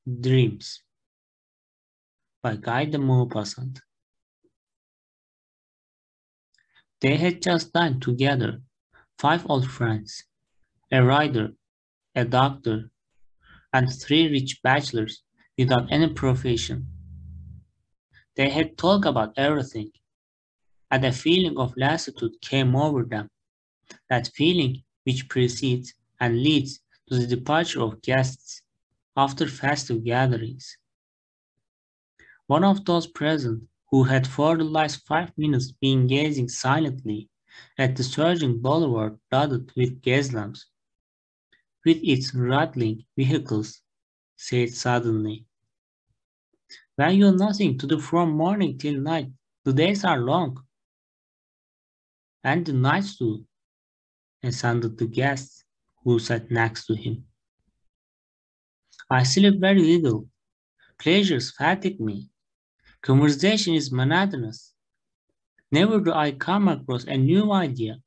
Dreams by Guy de Maupassant. They had just dined together, 5 old friends, a writer, a doctor, and 3 rich bachelors without any profession. They had talked about everything, and a feeling of lassitude came over them, that feeling which precedes and leads to the departure of guests after festive gatherings. One of those present, who had for the last 5 minutes been gazing silently at the surging boulevard dotted with gas lamps, with its rattling vehicles, said suddenly, "When you have nothing to do from morning till night, the days are long." "And the nights too," assented the guest who sat next to him. "I sleep very little. Pleasures fatigue me. Conversation is monotonous. Never do I come across a new idea,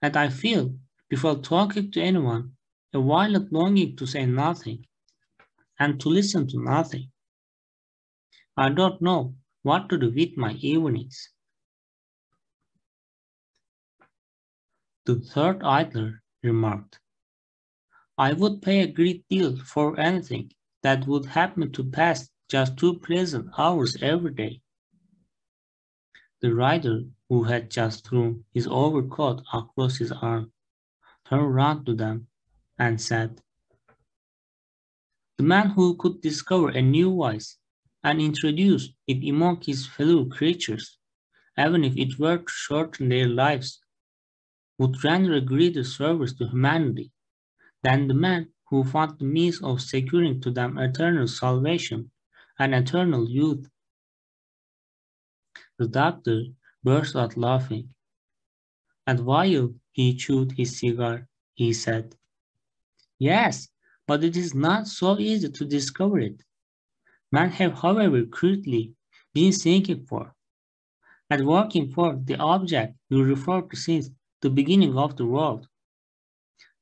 and I feel, before talking to anyone, a violent longing to say nothing, and to listen to nothing. I don't know what to do with my evenings." The third idler remarked, "I would pay a great deal for anything that would happen to pass just 2 pleasant hours every day." The rider, who had just thrown his overcoat across his arm, turned round to them and said, "The man who could discover a new vice and introduce it among his fellow creatures, even if it were to shorten their lives, would render a greater service to humanity than the man who found the means of securing to them eternal salvation and eternal youth." The doctor burst out laughing, and while he chewed his cigar, he said, "Yes, but it is not so easy to discover it. Men have, however, currently been thinking for, and working for, the object you refer to since the beginning of the world.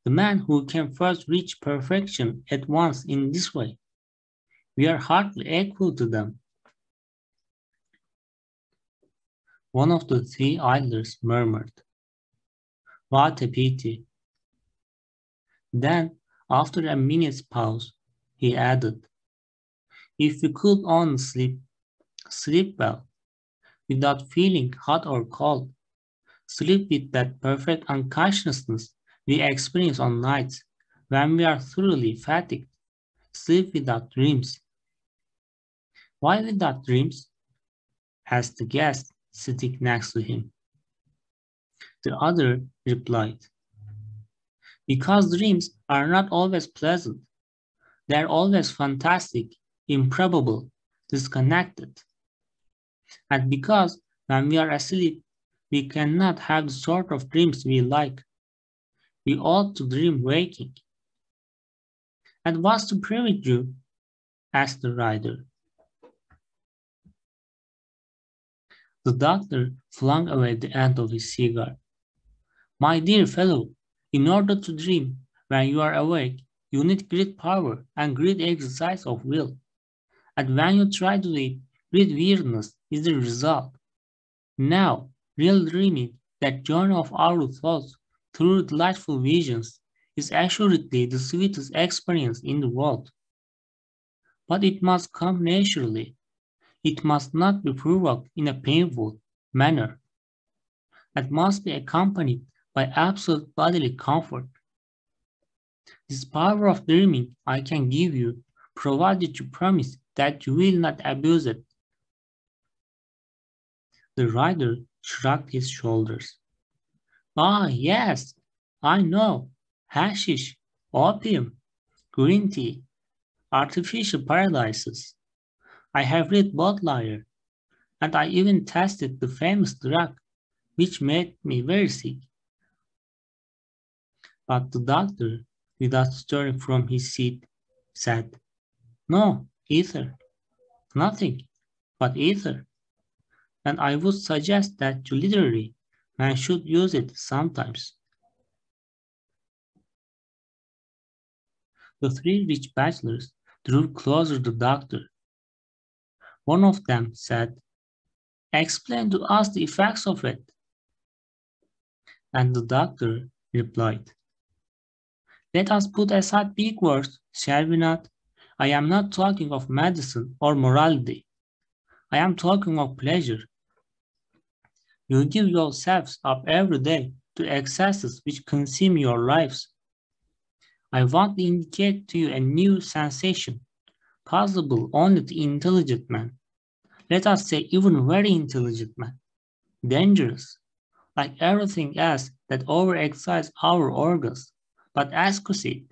The man who can first reach perfection at once in this way. We are hardly equal to them." One of the 3 idlers murmured, "What a pity." Then, after a minute's pause, he added, "If we could only sleep well, without feeling hot or cold, sleep with that perfect unconsciousness we experience on nights when we are thoroughly fatigued, sleep without dreams." "Why without dreams?" asked the guest sitting next to him. The other replied, "Because dreams are not always pleasant. They are always fantastic, improbable, disconnected. And because when we are asleep, we cannot have the sort of dreams we like. We ought to dream waking." "And what's to prevent you?" asked the rider. The doctor flung away the end of his cigar. "My dear fellow, in order to dream when you are awake, you need great power and great exercise of will. And when you try to do it, great weariness is the result. Now, real dreaming, that journey of our thoughts through delightful visions, is assuredly the sweetest experience in the world. But it must come naturally. It must not be provoked in a painful manner. It must be accompanied by absolute bodily comfort. This power of dreaming I can give you, provided you promise that you will not abuse it." The rider shrugged his shoulders. "Ah, yes, I know. Hashish, opium, green tea, artificial paradises. I have read Baudelaire, and I even tested the famous drug which made me very sick." But the doctor, without stirring from his seat, said, "No, ether. Nothing but ether. And I would suggest that you literally man should use it sometimes." The 3 rich bachelors drew closer the doctor. One of them said, "Explain to us the effects of it." And the doctor replied, "Let us put aside big words, shall we not? I am not talking of medicine or morality. I am talking of pleasure. You give yourselves up every day to excesses which consume your lives. I want to indicate to you a new sensation, possible only to intelligent men. Let us say even very intelligent men. Dangerous, like everything else that overexcites our organs, but exquisite.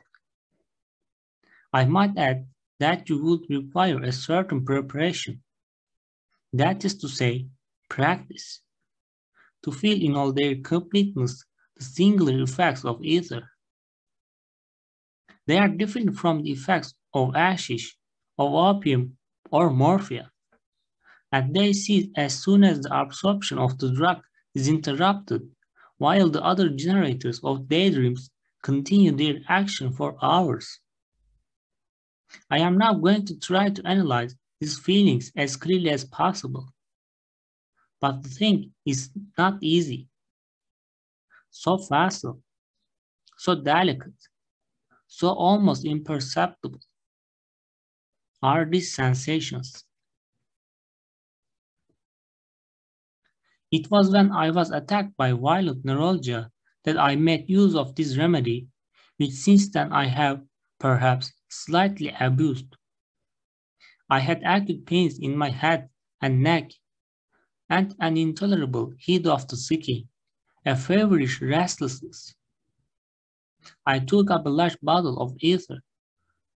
I might add that you would require a certain preparation, that is to say, practice, to feel in all their completeness the singular effects of ether. They are different from the effects of hashish, of opium, or morphia, and they cease as soon as the absorption of the drug is interrupted, while the other generators of daydreams continue their action for hours. I am now going to try to analyze these feelings as clearly as possible, but the thing is not easy. So facile, so delicate, so almost imperceptible are these sensations. It was when I was attacked by violent neuralgia that I made use of this remedy, which since then I have, perhaps, slightly abused. I had acute pains in my head and neck, and an intolerable heat of the skin, a feverish restlessness. I took up a large bottle of ether,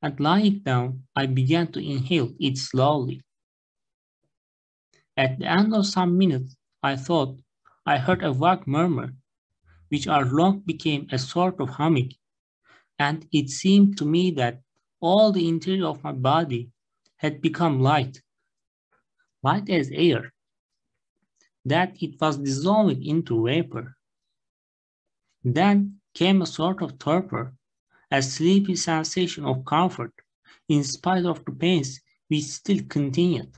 and lying down, I began to inhale it slowly. At the end of some minutes, I thought I heard a vague murmur, which ere long became a sort of humming, and it seemed to me that all the interior of my body had become light, light as air, that it was dissolving into vapor. Then came a sort of torpor, a sleepy sensation of comfort, in spite of the pains which still continued,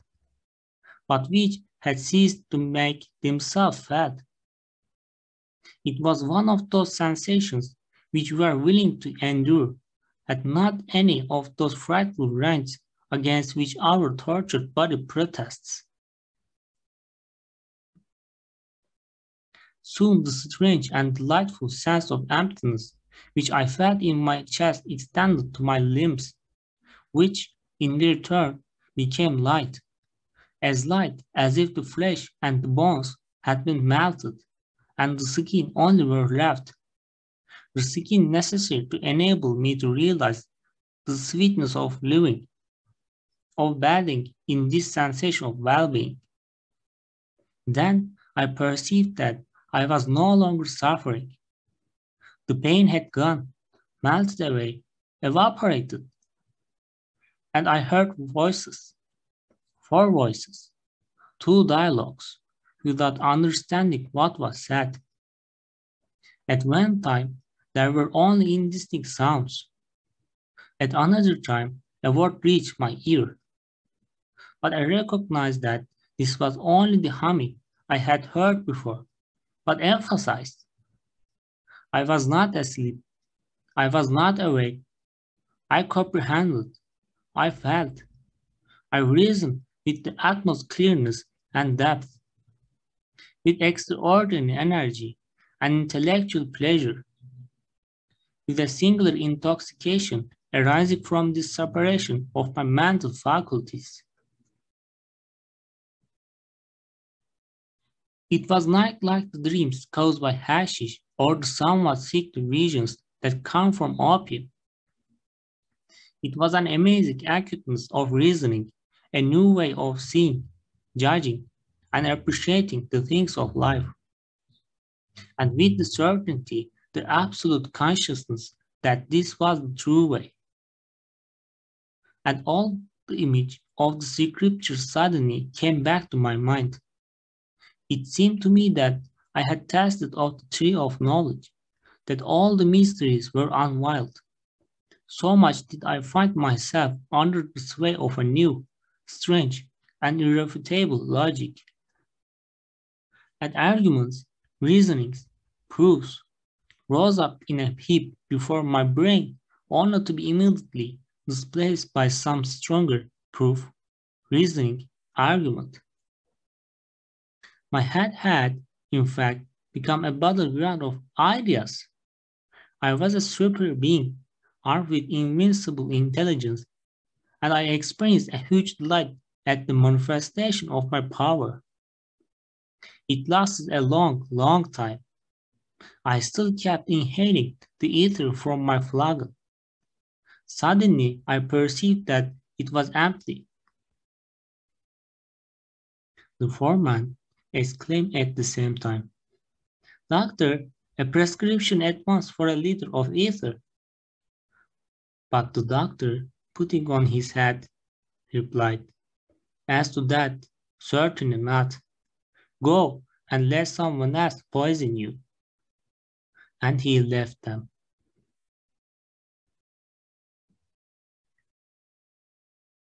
but which had ceased to make themselves felt. It was one of those sensations which we are willing to endure, and not any of those frightful rents against which our tortured body protests. Soon the strange and delightful sense of emptiness which I felt in my chest extended to my limbs, which, in their turn, became light as if the flesh and the bones had been melted, and the skin only were left, the skin necessary to enable me to realize the sweetness of living, of bathing in this sensation of well-being. Then I perceived that I was no longer suffering. The pain had gone, melted away, evaporated, and I heard voices, four voices, two dialogues, without understanding what was said. At one time, there were only indistinct sounds. At another time, a word reached my ear. But I recognized that this was only the humming I had heard before, but emphasized. I was not asleep. I was not awake. I comprehended. I felt. I reasoned with the utmost clearness and depth, with extraordinary energy and intellectual pleasure, with a singular intoxication arising from this separation of my mental faculties. It was not like the dreams caused by hashish or the somewhat sickly visions that come from opium. It was an amazing acuteness of reasoning, a new way of seeing, judging, and appreciating the things of life. And with the certainty, the absolute consciousness that this was the true way. And all the image of the scripture suddenly came back to my mind. It seemed to me that I had tasted of the tree of knowledge, that all the mysteries were unveiled. So much did I find myself under the sway of a new, strange, and irrefutable logic. And arguments, reasonings, proofs rose up in a heap before my brain, only to be immediately displaced by some stronger proof, reasoning, argument. My head had, in fact, become a battleground of ideas. I was a super being, armed with invincible intelligence, and I experienced a huge delight at the manifestation of my power. It lasted a long, long time. I still kept inhaling the ether from my flagon. Suddenly, I perceived that it was empty. The foreman exclaimed at the same time, "Doctor, a prescription at once for a liter of ether." But the doctor, putting on his hat, replied, "As to that, certainly not. Go and let someone else poison you." And he left them.